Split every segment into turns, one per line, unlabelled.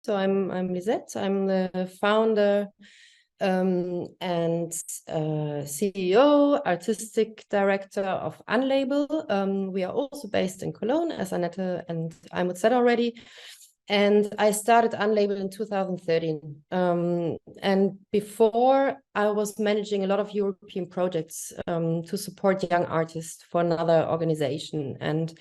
So I'm Lisette. I'm the founder and CEO, artistic director of Unlabel. We are also based in Cologne, as Annette and I said already. And I started Unlabel in 2013. And before, I was managing a lot of European projects to support young artists for another organization. And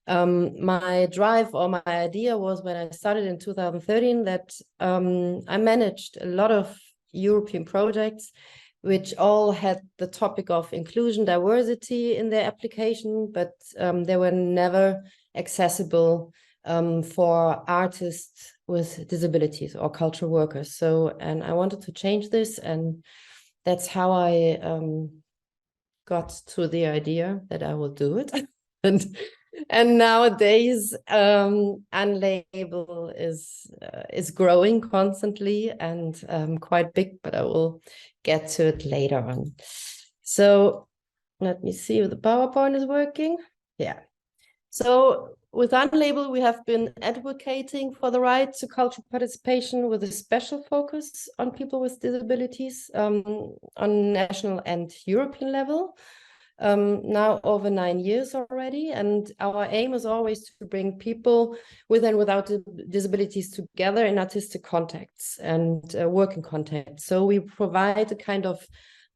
my drive or my idea was, when I started in 2013, that I managed a lot of European projects which all had the topic of inclusion, diversity in their application, but they were never accessible for artists with disabilities or cultural workers. So, and I wanted to change this, and that's how I got to the idea that I will do it. And nowadays, Unlabel is growing constantly and quite big, but I will get to it later on. So let me see if the PowerPoint is working. Yeah. So with Unlabel, we have been advocating for the right to cultural participation with a special focus on people with disabilities on national and European level. Now over 9 years already, and our aim is always to bring people with and without disabilities together in artistic contexts and working contexts. So we provide a kind of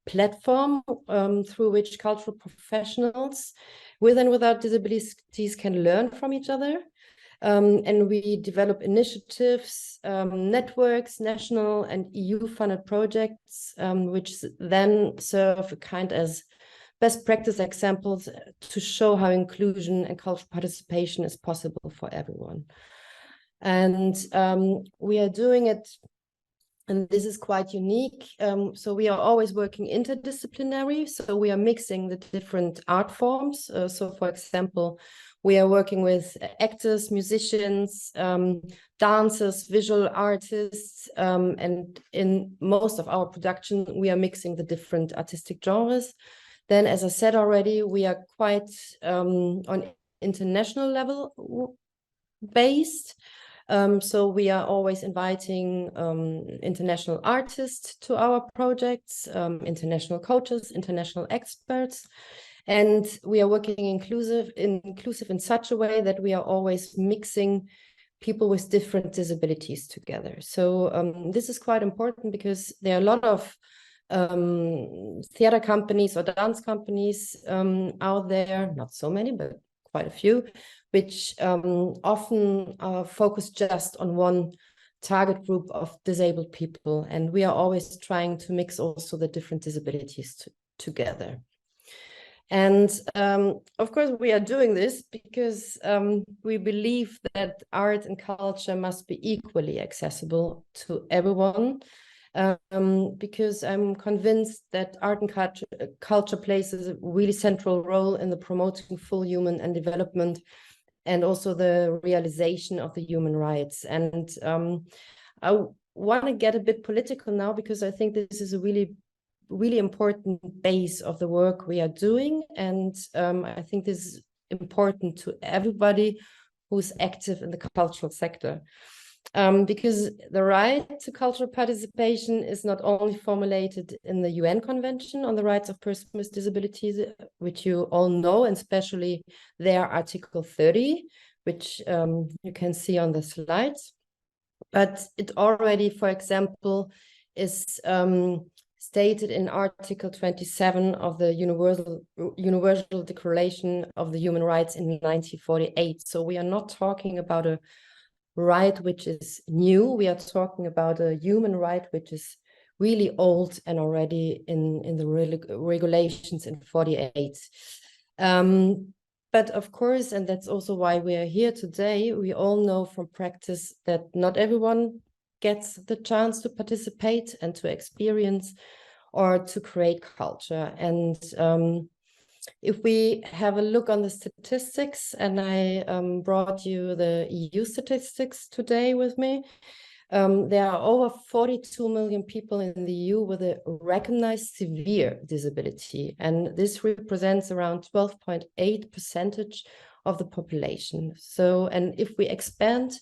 platform through which cultural professionals with and without disabilities can learn from each other. And we develop initiatives, networks, national and EU-funded projects, which then serve a kind as best practice examples to show how inclusion and cultural participation is possible for everyone. And we are doing it, and this is quite unique. So we are always working interdisciplinary. So we are mixing the different art forms. So for example, we are working with actors, musicians, dancers, visual artists, and in most of our production, we are mixing the different artistic genres. Then, as I said already, we are quite on international level based. So we are always inviting international artists to our projects, international coaches, international experts. And we are working inclusive in such a way that we are always mixing people with different disabilities together. So this is quite important because there are a lot of theater companies or dance companies out there, not so many, but quite a few, which often focus just on one target group of disabled people. And we are always trying to mix also the different disabilities together. And of course, we are doing this because we believe that art and culture must be equally accessible to everyone. Because I'm convinced that art and culture plays a really central role in the promoting full human and development, and also the realization of the human rights. And I want to get a bit political now, because I think this is a really, really important base of the work we are doing. And I think this is important to everybody who's active in the cultural sector. Because the right to cultural participation is not only formulated in the UN Convention on the Rights of Persons with Disabilities, which you all know, and especially their Article 30, which you can see on the slides. But it already, for example, is stated in Article 27 of the Universal Declaration of the Human Rights in 1948. So we are not talking about a right which is new. We are talking about a human right which is really old and already in the regulations in 48. But of course, and that's also why we are here today, we all know from practice that not everyone gets the chance to participate and to experience or to create culture. And if we have a look on the statistics, and I brought you the EU statistics today with me, there are over 42 million people in the EU with a recognized severe disability, and this represents around 12.8% of the population. So, and if we expand,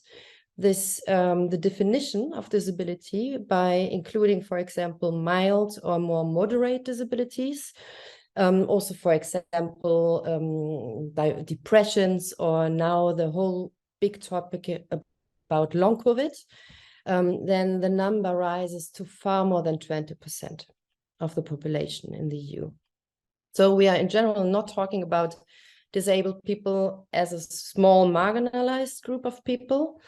this the definition of disability by including, for example, mild or more moderate disabilities. Also, for example, depressions, or now the whole big topic about long COVID, then the number rises to far more than 20% of the population in the EU. So we are in general not talking about disabled people as a small marginalized group of people.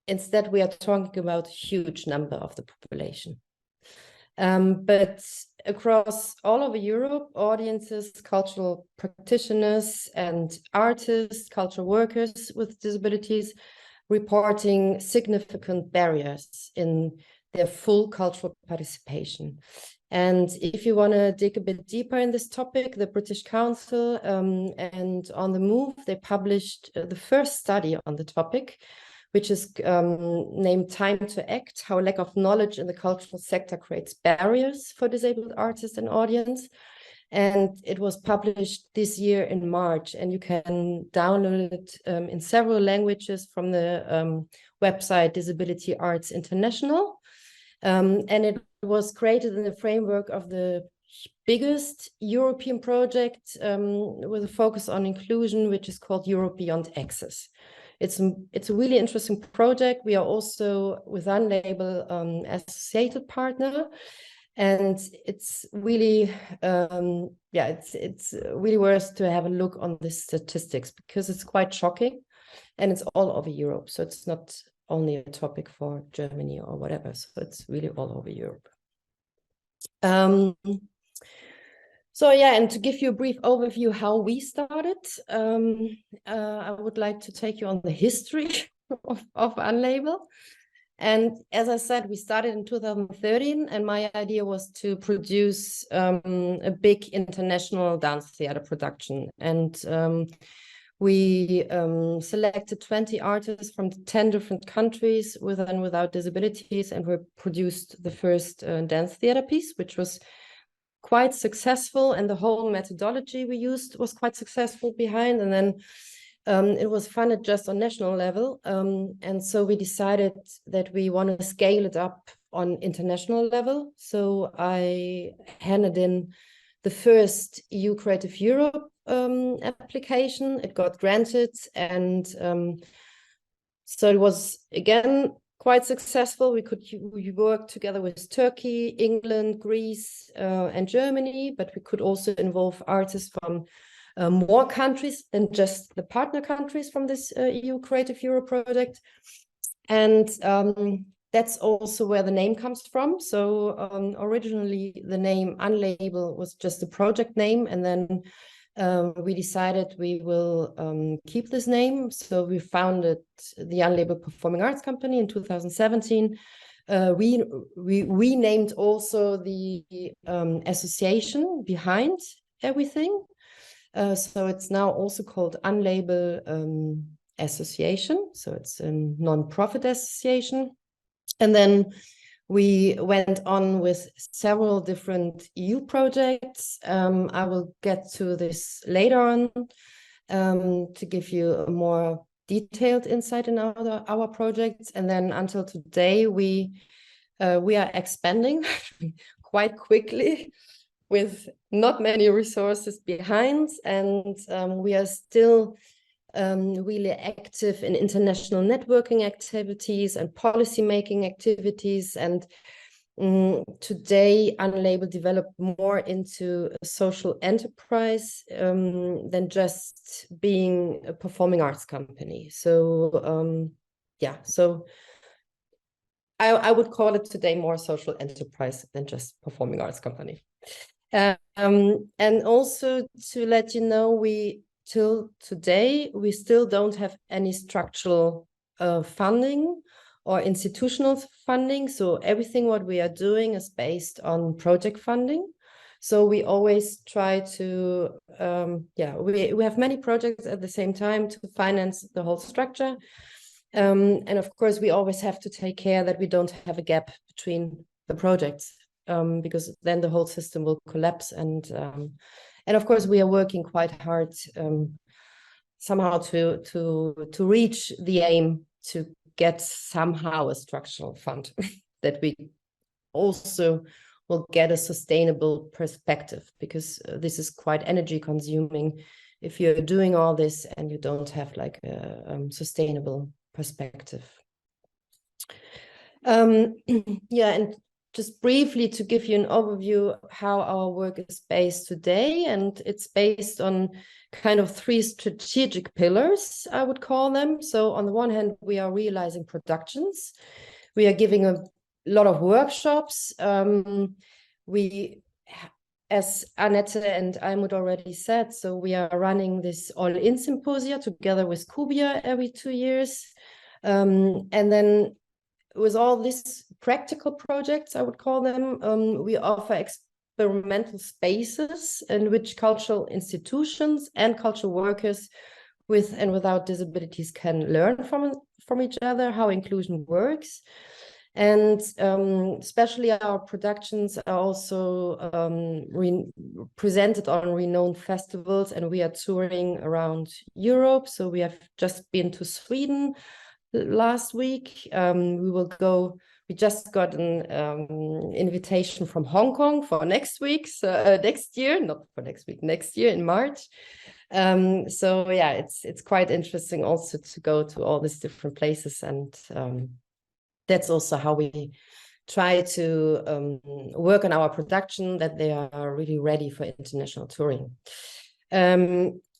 Instead, we are talking about a huge number of the population. But across all over Europe, audiences, cultural practitioners, and artists, cultural workers with disabilities reporting significant barriers in their full cultural participation. And if you want to dig a bit deeper in this topic, the British Council and On the Move, they published the first study on the topic, which is named Time to Act, How Lack of Knowledge in the Cultural Sector Creates Barriers for Disabled Artists and Audience. And it was published this year in March, and you can download it in several languages from the website Disability Arts International. And it was created in the framework of the biggest European project with a focus on inclusion, which is called Europe Beyond Access. It's a really interesting project. We are also with Unlabel associated partner, and it's really it's really worth to have a look on the statistics, because it's quite shocking, and it's all over Europe. So it's not only a topic for Germany or whatever. So it's really all over Europe. So yeah, and to give you a brief overview how we started, I would like to take you on the history of Unlabel. And as I said, we started in 2013, and my idea was to produce a big international dance theater production. And we selected 20 artists from 10 different countries with and without disabilities, and we produced the first dance theater piece, which was quite successful, and the whole methodology we used was quite successful behind. And then it was funded just on national level. And so we decided that we want to scale it up on international level. So I handed in the first EU Creative Europe application. It got granted, and so it was again quite successful. We worked together with Turkey, England, Greece, and Germany, but we could also involve artists from more countries than just the partner countries from this EU Creative Europe project. And that's also where the name comes from. So originally the name Unlabel was just a project name, and then we decided we will keep this name. So we founded the Unlabel Performing Arts Company in 2017. We renamed also the association behind everything. So it's now also called Unlabel Association. So it's a non-profit association. And then we went on with several different EU projects. I will get to this later on to give you a more detailed insight in our projects. And then until today, we are expanding quite quickly with not many resources behind. And we are still really active in international networking activities and policy-making activities. And today, Unlabel developed more into a social enterprise than just being a performing arts company. So yeah, so I would call it today more social enterprise than just performing arts company. And also to let you know, till today, we still don't have any structural funding or institutional funding. So everything what we are doing is based on project funding. So we always try to, we have many projects at the same time to finance the whole structure. And of course, we always have to take care that we don't have a gap between the projects, because then the whole system will collapse. And of course, we are working quite hard somehow to reach the aim to get somehow a structural fund that we also will get a sustainable perspective, because this is quite energy consuming if you're doing all this and you don't have like a sustainable perspective. Yeah, and just briefly to give you an overview how our work is based today, and it's based on kind of 3 strategic pillars, I would call them. So on the one hand, we are realizing productions. We are giving a lot of workshops. We, as Annette and Almut already said, so we are running this all-in symposia together with Kubia every 2 years. And then with all these practical projects, I would call them, we offer experimental spaces in which cultural institutions and cultural workers with and without disabilities can learn from each other how inclusion works. And especially our productions are also presented on renowned festivals, and we are touring around Europe. So we have just been to Sweden last week. We just got an invitation from Hong Kong for next week, so next year, not for next week, next year in March. So yeah, it's quite interesting also to go to all these different places, and that's also how we try to work on our production, that they are really ready for international touring.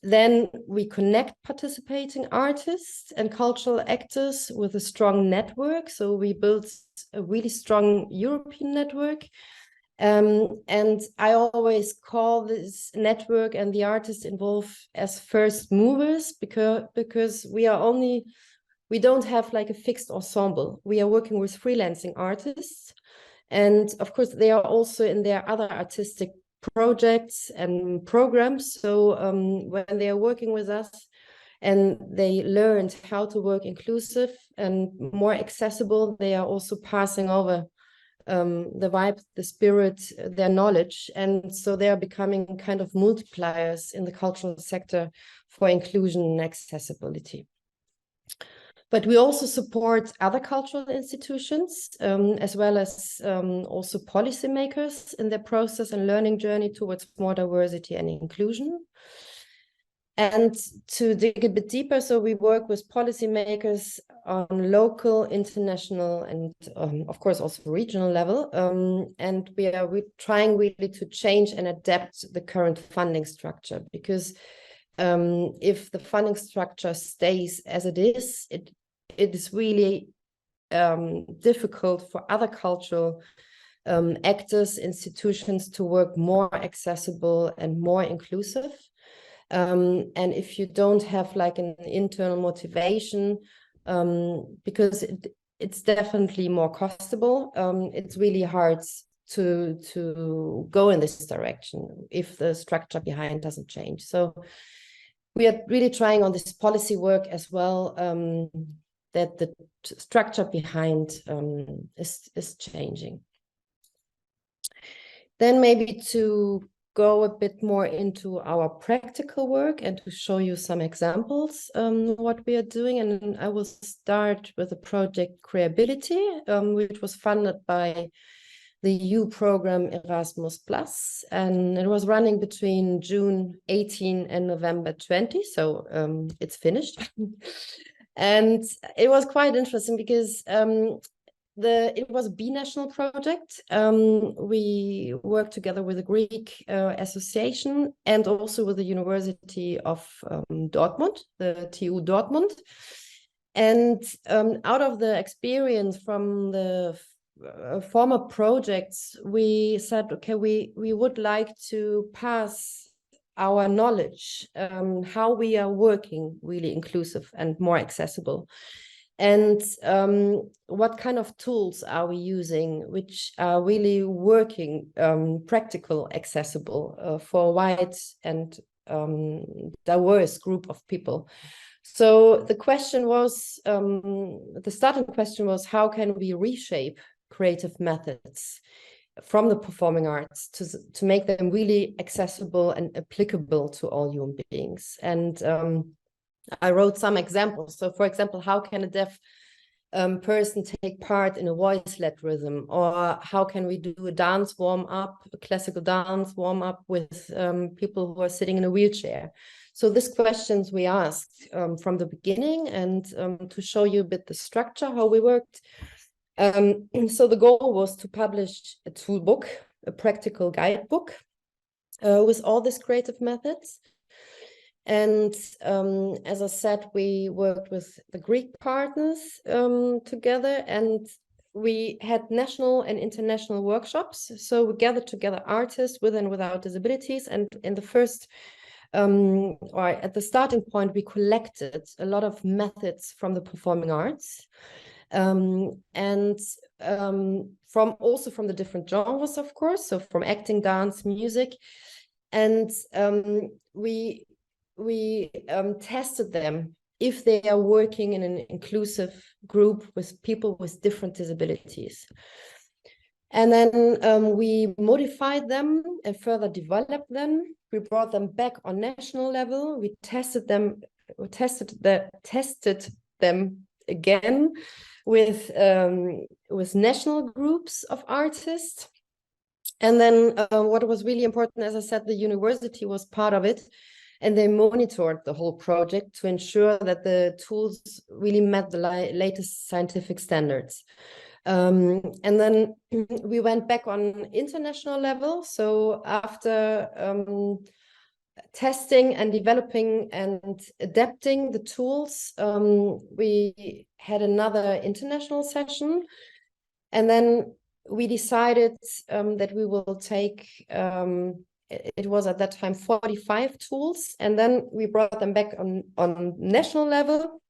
Then we connect participating artists and cultural actors with a strong network. So we built a really strong European network. And I always call this network and the artists involved as first movers, because we don't have like a fixed ensemble. We are working with freelancing artists. And of course, they are also in their other artistic projects and programs. So when they are working with us and they learned how to work inclusive and more accessible, they are also passing over the vibe, the spirit, their knowledge. And so they are becoming kind of multipliers in the cultural sector for inclusion and accessibility. But we also support other cultural institutions, as well as also policymakers in their process and learning journey towards more diversity and inclusion. And to dig a bit deeper, so we work with policymakers on local, international, and of course also regional level. And we're trying really to change and adapt the current funding structure, because if the funding structure stays as it is, it is really difficult for other cultural actors, institutions to work more accessible and more inclusive. And if you don't have like an internal motivation, because it's definitely more costable, it's really hard to go in this direction if the structure behind doesn't change. So we are really trying on this policy work as well, that the structure behind is changing. Then maybe to go a bit more into our practical work and to show you some examples what we are doing. And I will start with the project Creability, which was funded by the EU program Erasmus+, and it was running between June 18 and November 20, so it's finished. And it was quite interesting because it was a binational project. We worked together with a Greek association and also with the University of Dortmund, the TU Dortmund. And out of the experience from the former projects, we said, okay, we would like to pass our knowledge, how we are working really inclusive and more accessible. And what kind of tools are we using which are really working, practical, accessible for a wide and diverse group of people. So the question was, the starting question was, how can we reshape creative methods from the performing arts to make them really accessible and applicable to all human beings? And I wrote some examples. So for example, how can a deaf person take part in a voice-led rhythm, or how can we do a dance warm-up, a classical dance warm-up with people who are sitting in a wheelchair. So these questions we asked from the beginning, and to show you a bit the structure, how we worked. So the goal was to publish a tool book, a practical guidebook with all these creative methods. And as I said, we worked with the Greek partners together, and we had national and international workshops. So we gathered together artists with and without disabilities. And in the first, or at the starting point, we collected a lot of methods from the performing arts. And also from the different genres, of course, so from acting, dance, music. And we tested them if they are working in an inclusive group with people with different disabilities. And then we modified them and further developed them. We brought them back on national level. We tested them again with national groups of artists. And then what was really important, as I said, the university was part of it. And they monitored the whole project to ensure that the tools really met the latest scientific standards. And then we went back on international level. So after testing and developing and adapting the tools, we had another international session. And then we decided that we will take it was at that time 45 tools, and then we brought them back on national level.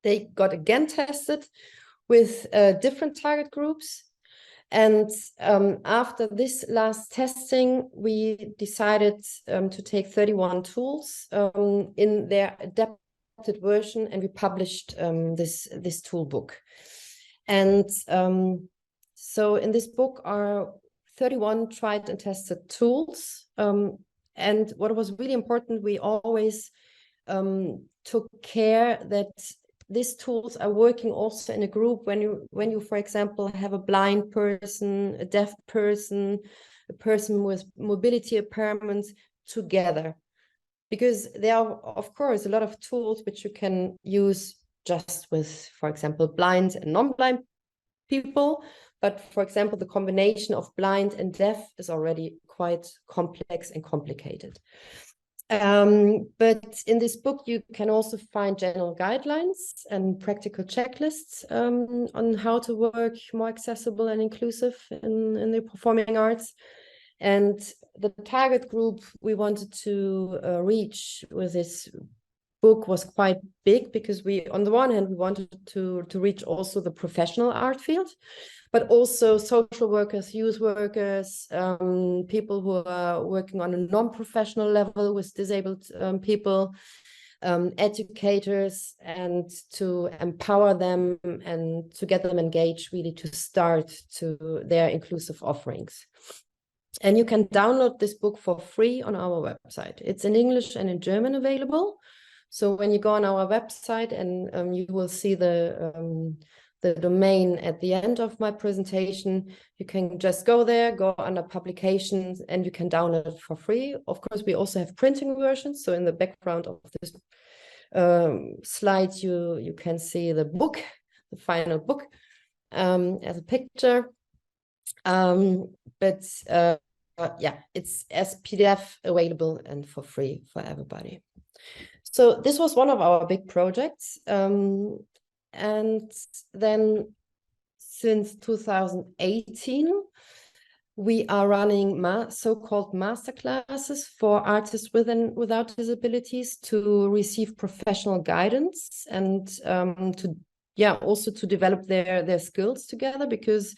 They got again tested with different target groups. And after this last testing, we decided to take 31 tools in their adapted version, and we published this tool book. And so in this book are 31 tried and tested tools. And what was really important, we always took care that these tools are working also in a group when you, for example, have a blind person, a deaf person, a person with mobility impairments together. Because there are, of course, a lot of tools which you can use just with, for example, blind and non-blind people. But for example, the combination of blind and deaf is already quite complex and complicated. But in this book, you can also find general guidelines and practical checklists on how to work more accessible and inclusive in the performing arts. And the target group we wanted to reach with this book was quite big, because we, on the one hand, we wanted to reach also the professional art field, but also social workers, youth workers, people who are working on a non-professional level with disabled people, educators, and to empower them and to get them engaged really to start to their inclusive offerings. And you can download this book for free on our website. It's in English and in German available. So when you go on our website, and you will see the domain at the end of my presentation, you can just go there, go under publications, and you can download it for free. Of course, we also have printing versions. So in the background of this slide, you can see the book, the final book, as a picture. Yeah, it's as PDF available and for free for everybody. So this was one of our big projects. And then since 2018, we are running so-called masterclasses for artists with and without disabilities to receive professional guidance, and also to develop their skills together, because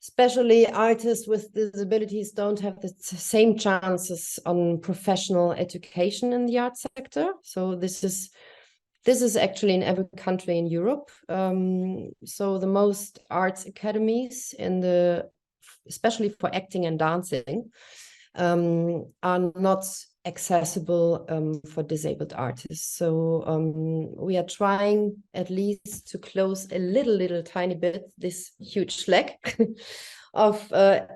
especially artists with disabilities don't have the same chances on professional education in the art sector. So this is actually in every country in Europe. So the most arts academies especially for acting and dancing, are not accessible for disabled artists. So we are trying at least to close a little tiny bit this huge slack of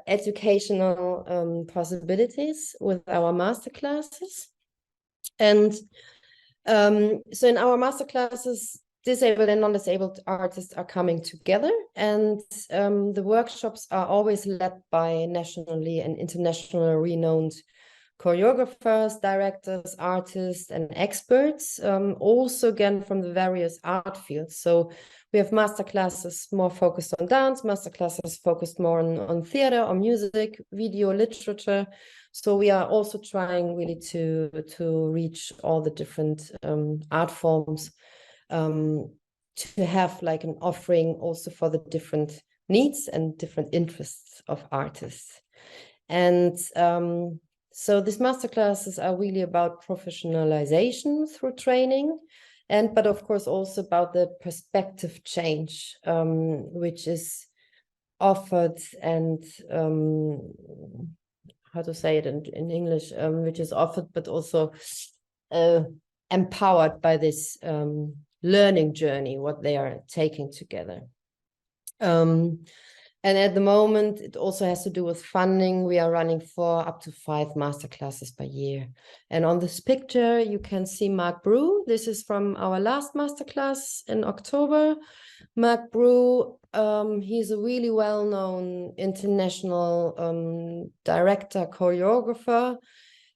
educational possibilities with our masterclasses. And so in our masterclasses, disabled and non-disabled artists are coming together, and the workshops are always led by nationally and internationally renowned choreographers, directors, artists, and experts, also again from the various art fields. So we have masterclasses more focused on dance, masterclasses focused more on theater, on music, video, literature. So we are also trying really to reach all the different art forms, to have like an offering also for the different needs and different interests of artists. And so these masterclasses are really about professionalization through training, but of course also about the perspective change, which is offered and how to say it in English, which is offered but also empowered by this learning journey, what they are taking together. And at the moment, it also has to do with funding. We are running for up to 5 masterclasses per year. And on this picture, you can see Mark Brew. This is from our last masterclass in October. Mark Brew, he's a really well-known international director, choreographer.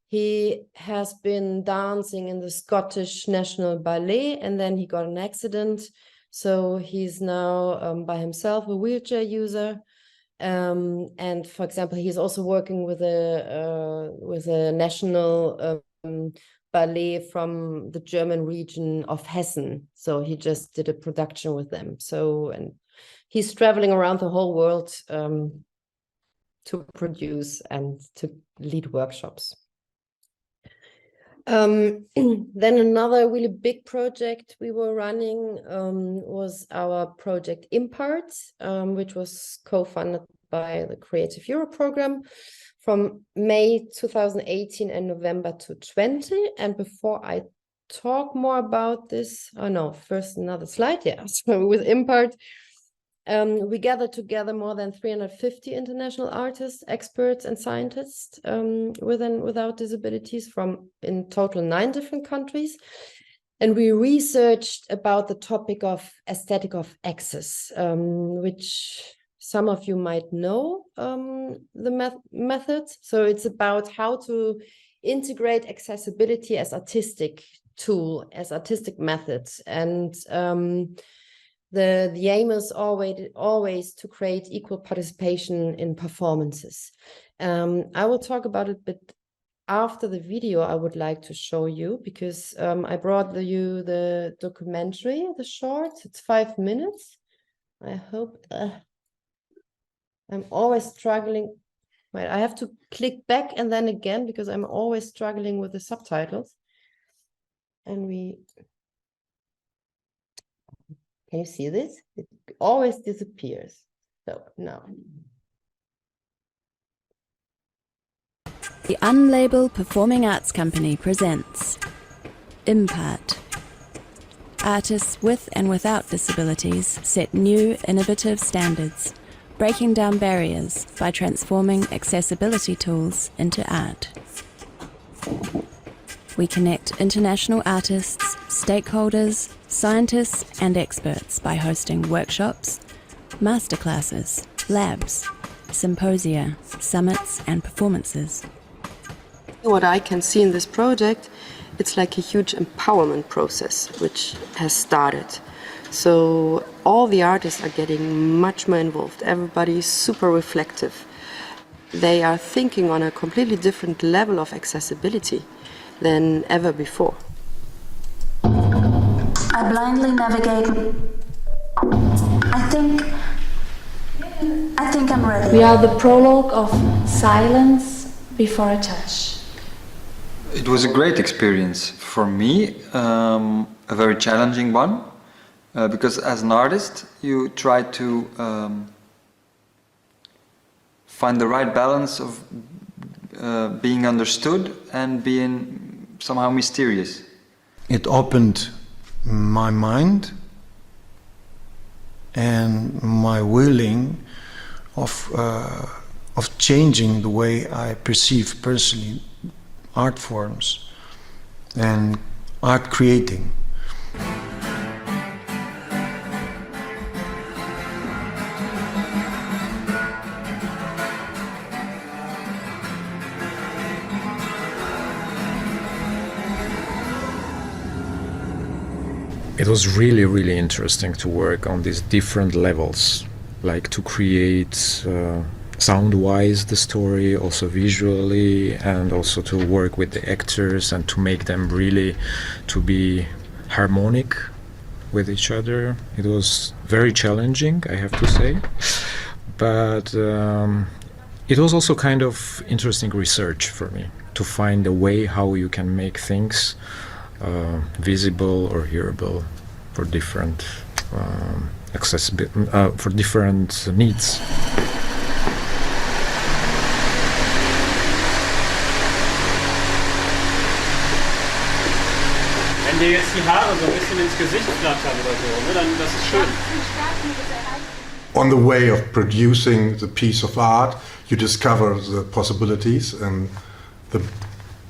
He has been dancing in the Scottish National Ballet, and then he got an accident. So he's now by himself, a wheelchair user. And for example, he's also working with a national ballet from the German region of Hessen. So he just did a production with them. So, and he's traveling around the whole world to produce and to lead workshops. Then another really big project we were running was our project Impart, which was co-funded by the Creative Europe program from May 2018 and November 2020. And before I talk more about this, oh no, first another slide, yeah. So with Impart, we gathered together more than 350 international artists, experts, and scientists with and without disabilities from in total 9 different countries. And we researched about the topic of aesthetic of access, which some of you might know the method. So it's about how to integrate accessibility as artistic tool, as artistic methods. And the aim is always to create equal participation in performances. I will talk about it, but after the video I would like to show you, because I brought you the documentary, the short. It's 5 minutes. I hope I'm always struggling. Wait, I have to click back and then again because I'm always struggling with the subtitles. And can you see this? It always disappears. So now.
The Unlabeled Performing Arts Company presents Impart. Artists with and without disabilities set new, innovative standards, breaking down barriers by transforming accessibility tools into art. We connect international artists, stakeholders, scientists and experts by hosting workshops, masterclasses, labs, symposia, summits and performances.
What I can see in this project, it's like a huge empowerment process which has started. So all the artists are getting much more involved. Everybody is super reflective. They are thinking on a completely different level of accessibility than ever before.
I blindly navigate. I think I'm ready.
We are the prologue of silence before a touch.
It was a great experience for me, a very challenging one, because as an artist you try to find the right balance of being understood and being somehow mysterious.
It opened my mind and my willing of changing the way I perceive personally art forms and art creating.
It was really, really interesting to work on these different levels, like to create sound-wise the story, also visually, and also to work with the actors and to make them really to be harmonic with each other. It was very challenging, I have to say, but it was also kind of interesting research for me to find a way how you can make things visible or hearable for different for different needs.
Wenn dir jetzt die Haare so ein bisschen ins Gesicht flattern oder so, ne, dann das ist schön.
On the way of producing the piece of art, you discover the possibilities and the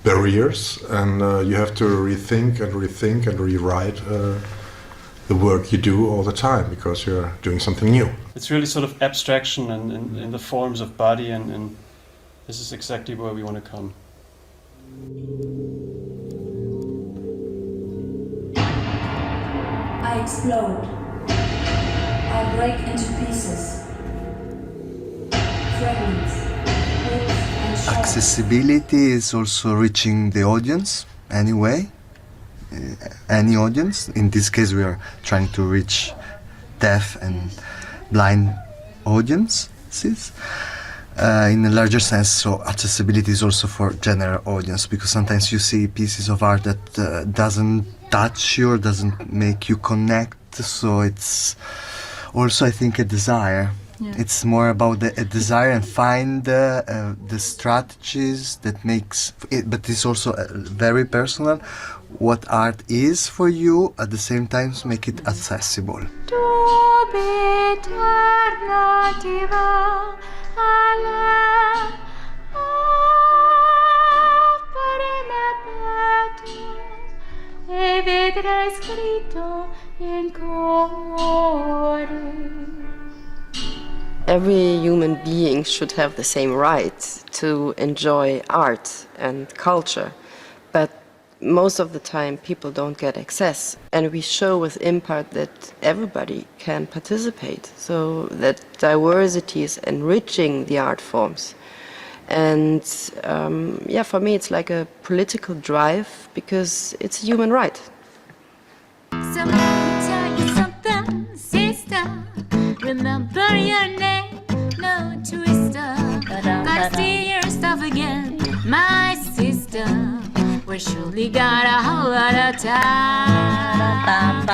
barriers, and you have to rethink and rewrite the work you do all the time because you're doing something new.
It's really sort of abstraction and in the forms of body, and this is exactly where we want to come.
I explode. I break into pieces. Fragments.
Accessibility is also reaching the audience anyway, any audience. In this case we are trying to reach deaf and blind audiences in a larger sense, so accessibility is also for general audience, because sometimes you see pieces of art that doesn't touch you or doesn't make you connect, so it's also, I think, a desire. Yeah. It's more about a desire and find the strategies that makes it, but it's also very personal what art is for you, at the same time make it accessible.
Every human being should have the same right to enjoy art and culture, but most of the time people don't get access, and we show with Impart that everybody can participate, so that diversity is enriching the art forms. And yeah, for me it's like a political drive because it's a human right.
Remember your name, no twister. Gotta see your stuff again, my sister. We surely got a whole lot of time.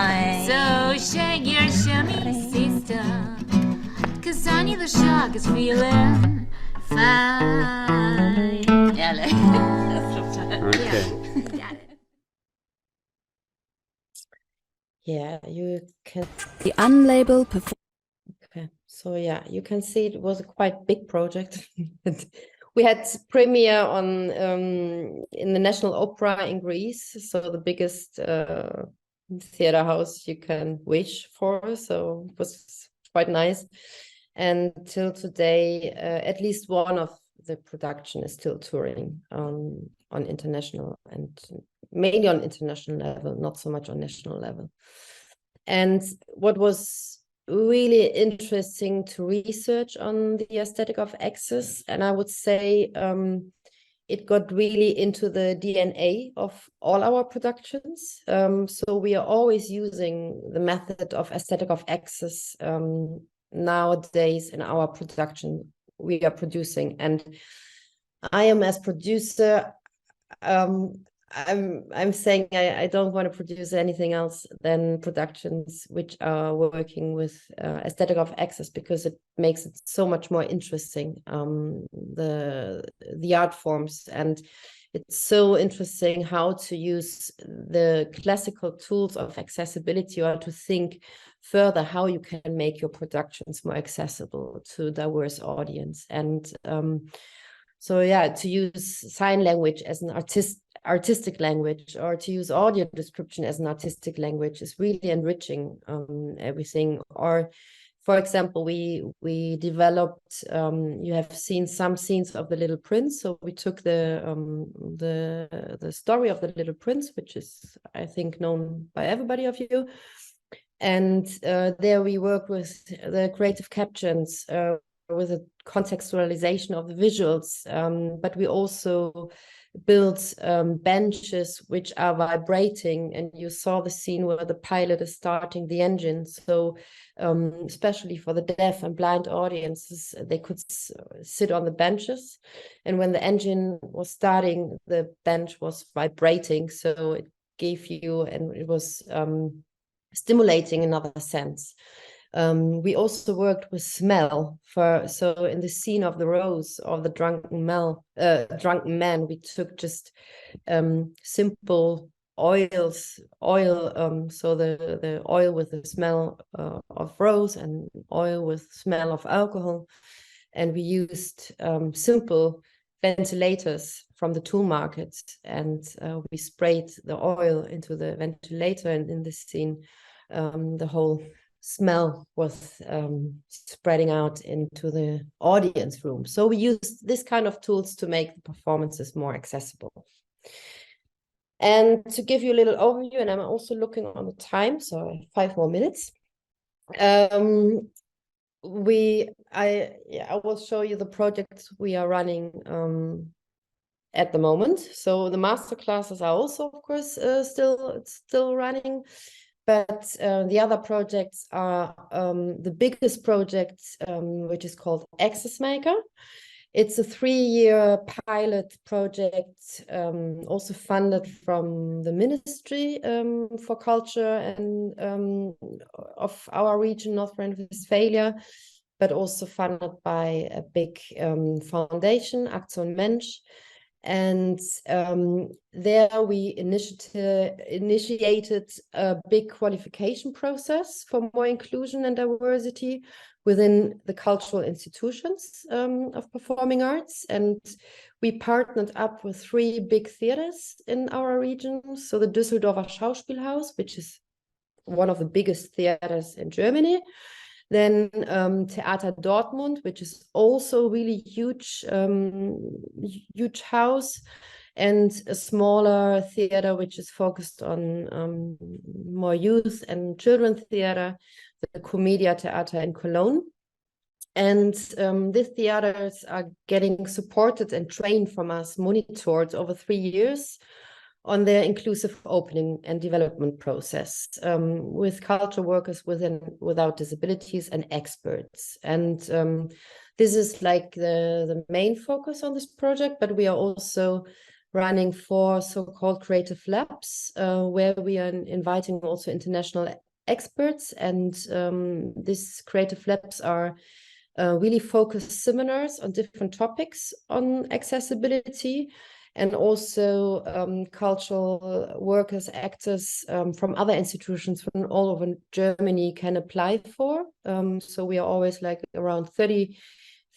So shake your shimmy, sister, 'cause Sonny the Shark is feeling fine.
Okay.
Yeah, you can.
The unlabeled performance.
Okay, so yeah, you can see it was a quite big project. We had premiere on in the National Opera in Greece, so the biggest theater house you can wish for. So it was quite nice. And till today, at least one of the production is still touring on international, and mainly on international level, not so much on national level. And what was really interesting to research on the aesthetic of access, and I would say it got really into the DNA of all our productions. So we are always using the method of aesthetic of access nowadays in our production we are producing. And I am, as producer, I'm saying I don't want to produce anything else than productions which are working with aesthetic of access, because it makes it so much more interesting, the art forms. And it's so interesting how to use the classical tools of accessibility, or to think further how you can make your productions more accessible to a diverse audience. And so yeah, to use sign language as an artistic language, or to use audio description as an artistic language, is really enriching everything. Or for example, we developed, you have seen some scenes of The Little Prince, so we took the story of The Little Prince, which is, I think, known by everybody of you, and there we work with the creative captions, with a contextualization of the visuals, but we also built benches which are vibrating, and you saw the scene where the pilot is starting the engine. So especially for the deaf and blind audiences, they could sit on the benches, and when the engine was starting, the bench was vibrating, so it gave you, and it was stimulating another sense. We also worked with smell, so in the scene of the rose of the drunken man, we took just simple oil, so the oil with the smell of rose, and oil with smell of alcohol, and we used simple ventilators from the tool market, and we sprayed the oil into the ventilator, and in this scene the whole smell was spreading out into the audience room. So we used this kind of tools to make the performances more accessible. And to give you a little overview, and I'm also looking on the time, so I have 5 more minutes. I will show you the projects we are running at the moment. So the master classes are also, of course, still running. But the other projects are the biggest project, which is called Access Maker. It's a 3-year pilot project, also funded from the Ministry for Culture and of our region, North Rhine-Westphalia, but also funded by a big foundation, Aktion Mensch. And there we initiated a big qualification process for more inclusion and diversity within the cultural institutions of performing arts. And we partnered up with 3 big theaters in our region. So the Düsseldorfer Schauspielhaus, which is one of the biggest theaters in Germany. Then Theater Dortmund, which is also really huge house, and a smaller theater which is focused on more youth and children theater, the Commedia Theater in Cologne. And these theaters are getting supported and trained from us, monitored over 3 years on their inclusive opening and development process, with culture workers without disabilities and experts. And this is like the main focus on this project, but we are also running 4 so-called creative labs, where we are inviting also international experts. And these creative labs are really focused seminars on different topics on accessibility, and also cultural workers, actors from other institutions from all over Germany can apply for. So we are always like around 30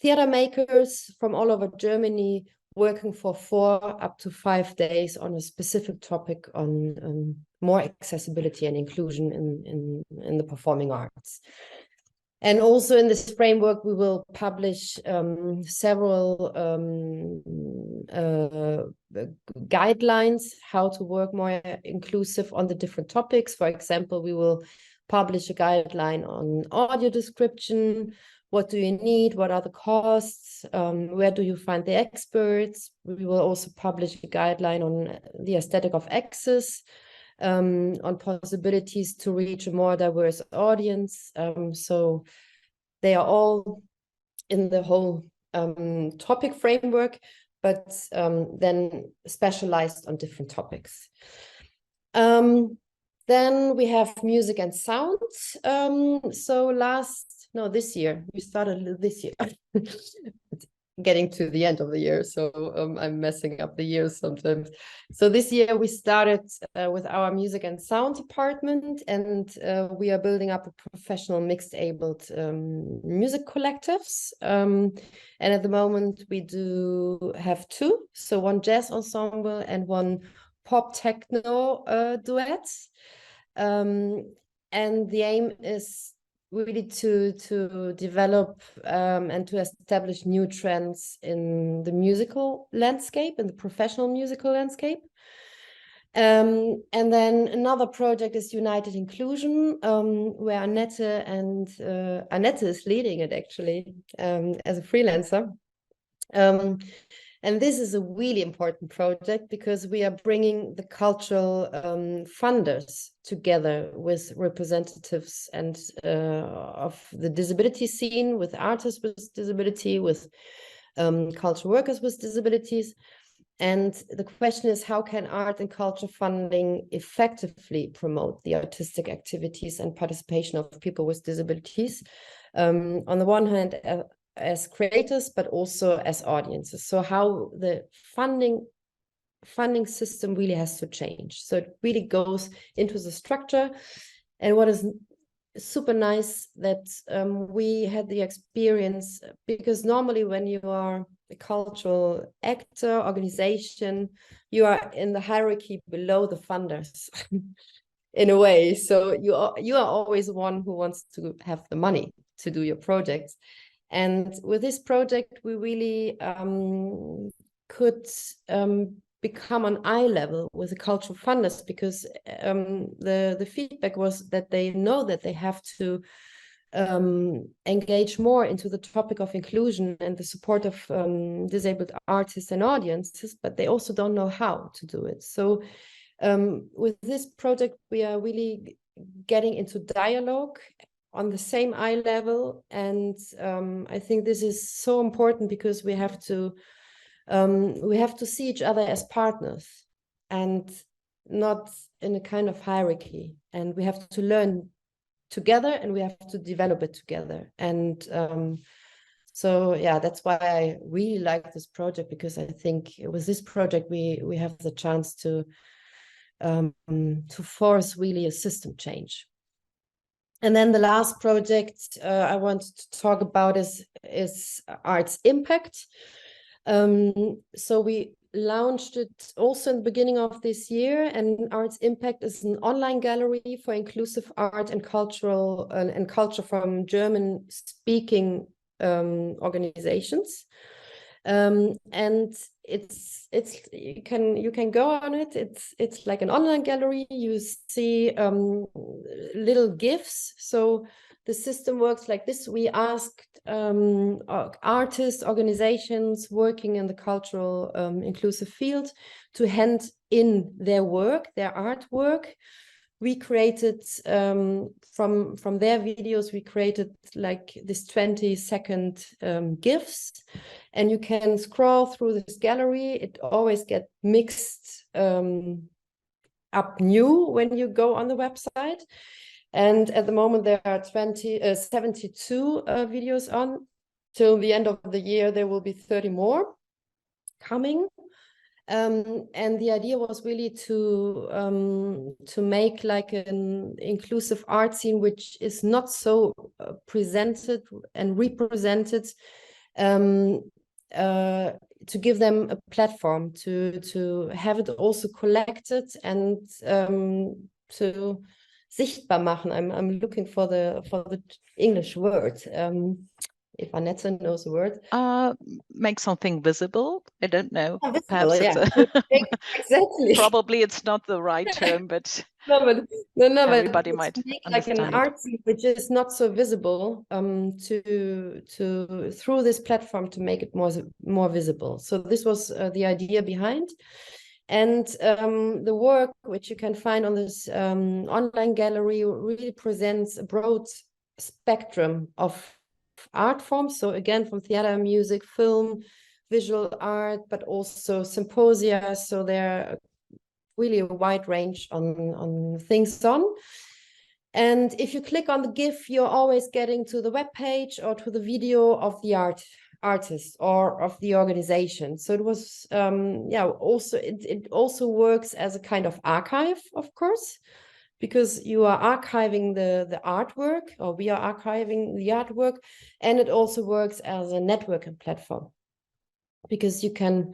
theater makers from all over Germany working for 4 up to 5 days on a specific topic on more accessibility and inclusion in the performing arts. And also in this framework, we will publish several guidelines how to work more inclusive on the different topics. For example, we will publish a guideline on audio description. What do you need? What are the costs? Where do you find the experts? We will also publish a guideline on the aesthetic of access, on possibilities to reach a more diverse audience. So they are all in the whole topic framework, but then specialized on different topics. Then we have music and sound. This year, we started this year. Getting to the end of the year, so I'm messing up the years sometimes. So this year we started with our music and sound department, and we are building up a professional mixed-abled music collectives. And at the moment we do have two, so one jazz ensemble and one pop techno duet. And the aim is really to develop and to establish new trends in the musical landscape, in the professional musical landscape. And then another project is United Inclusion, where Annette is leading it actually as a freelancer. And this is a really important project because we are bringing the cultural funders together with representatives and of the disability scene, with artists with disability, with cultural workers with disabilities. And the question is, how can art and culture funding effectively promote the artistic activities and participation of people with disabilities? On the one hand, as creators, but also as audiences. So how the funding system really has to change. So it really goes into the structure. And what is super nice that we had the experience, because normally when you are a cultural actor, organization, you are in the hierarchy below the funders in a way. So you are always one who wants to have the money to do your projects. And with this project, we really could become on eye level with the cultural funders, because the feedback was that they know that they have to engage more into the topic of inclusion and the support of disabled artists and audiences, but they also don't know how to do it. So with this project, we are really getting into dialogue on the same eye level, and I think this is so important because we have to see each other as partners and not in a kind of hierarchy, and we have to learn together and we have to develop it together. And so yeah, that's why I really like this project, because I think with this project we have the chance to force really a system change. And then the last project I want to talk about is Arts Impact. So we launched it also in the beginning of this year, and Arts Impact is an online gallery for inclusive art and culture from German-speaking organizations. And it's you can go on it. It's like an online gallery. You see little GIFs. So the system works like this. We asked artists, organizations working in the cultural inclusive field to hand in their work, their artwork. We created from their videos, we created like this 20-second GIFs, and you can scroll through this gallery. It always gets mixed up new when you go on the website. And at the moment there are 72 videos on. Till the end of the year, there will be 30 more coming. And the idea was really to make like an inclusive art scene which is not so presented and represented, to give them a platform to have it also collected and to sichtbar machen. I'm looking for the English word. If Annette knows the word.
Make something visible. I don't know.
Visible,
perhaps
yeah.
it's
Exactly.
probably it's not the right term, but everybody might
make
understand
like an
it.
art scene which is not so visible, to through this platform to make it more visible. So this was the idea behind. And the work which you can find on this online gallery really presents a broad spectrum of art forms. So again, from theater, music, film, visual art, but also symposia. So there are really a wide range on things on. And if you click on the GIF, you're always getting to the web page or to the video of the artist or of the organization. So it was, also it also works as a kind of archive, of course, because you are archiving the artwork, or we are archiving the artwork, and it also works as a networking platform, because you can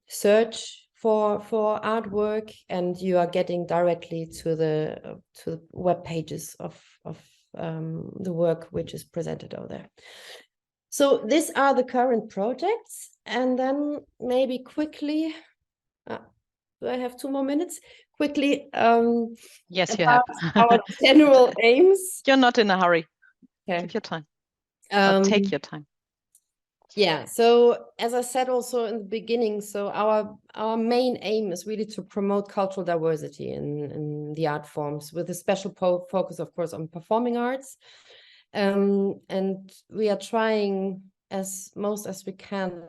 search for artwork, and you are getting directly to the web pages of the work which is presented over there. So these are the current projects, and then maybe quickly, do I have 2 more minutes? Quickly,
yes, you have.
Our general aims.
You're not in a hurry.
Okay.
Take your time. Take your time.
Yeah, so as I said also in the beginning, so our main aim is really to promote cultural diversity in the art forms, with a special focus, of course, on performing arts. And we are trying as most as we can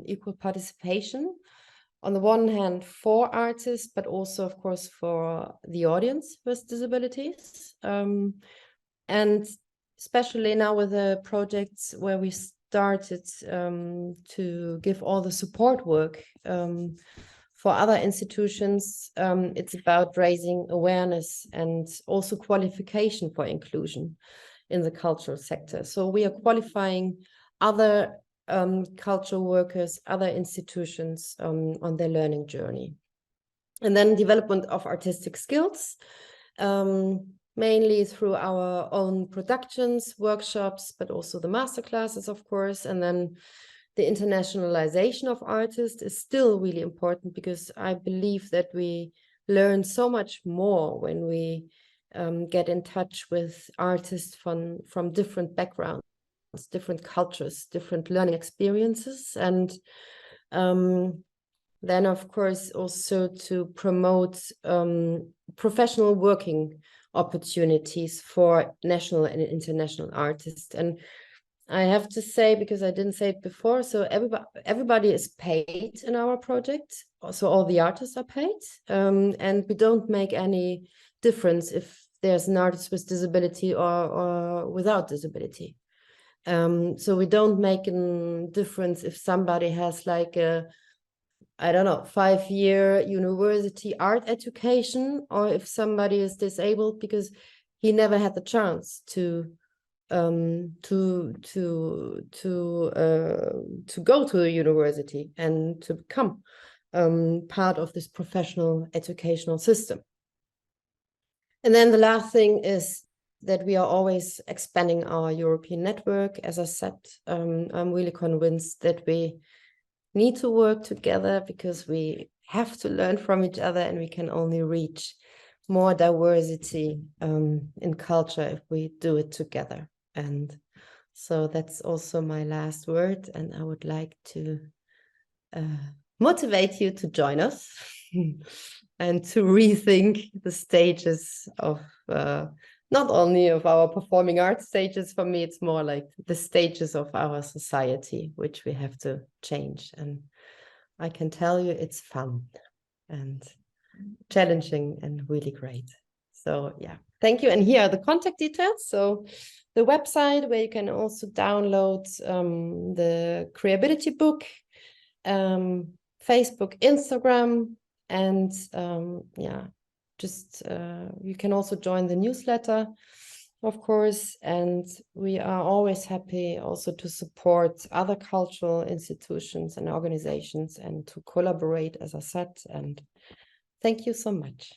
equal participation, on the one hand for artists, but also, of course, for the audience with disabilities. And especially now with the projects where we started to give all the support work for other institutions, it's about raising awareness and also qualification for inclusion in the cultural sector. So we are qualifying other cultural workers, other institutions on their learning journey. And then development of artistic skills, mainly through our own productions, workshops, but also the masterclasses, of course. And then the internationalization of artists is still really important, because I believe that we learn so much more when we get in touch with artists from different backgrounds, different cultures, different learning experiences. And then, of course, also to promote professional working opportunities for national and international artists. And I have to say, because I didn't say it before, so everybody is paid in our project. So all the artists are paid, and we don't make any difference if there's an artist with disability or without disability. So we don't make a difference if somebody has like a, I don't know, 5-year university art education, or if somebody is disabled because he never had the chance to go to a university and to become part of this professional educational system. And then the last thing is that we are always expanding our European network. As I said, I'm really convinced that we need to work together, because we have to learn from each other, and we can only reach more diversity in culture if we do it together. And so that's also my last word, and I would like to motivate you to join us and to rethink the stages of not only of our performing arts stages. For me, it's more like the stages of our society, which we have to change. And I can tell you it's fun and challenging and really great. So yeah, thank you. And here are the contact details. So the website where you can also download the Creability book, Facebook, Instagram, and you can also join the newsletter, of course. And we are always happy also to support other cultural institutions and organizations and to collaborate, as I said. And thank you so much.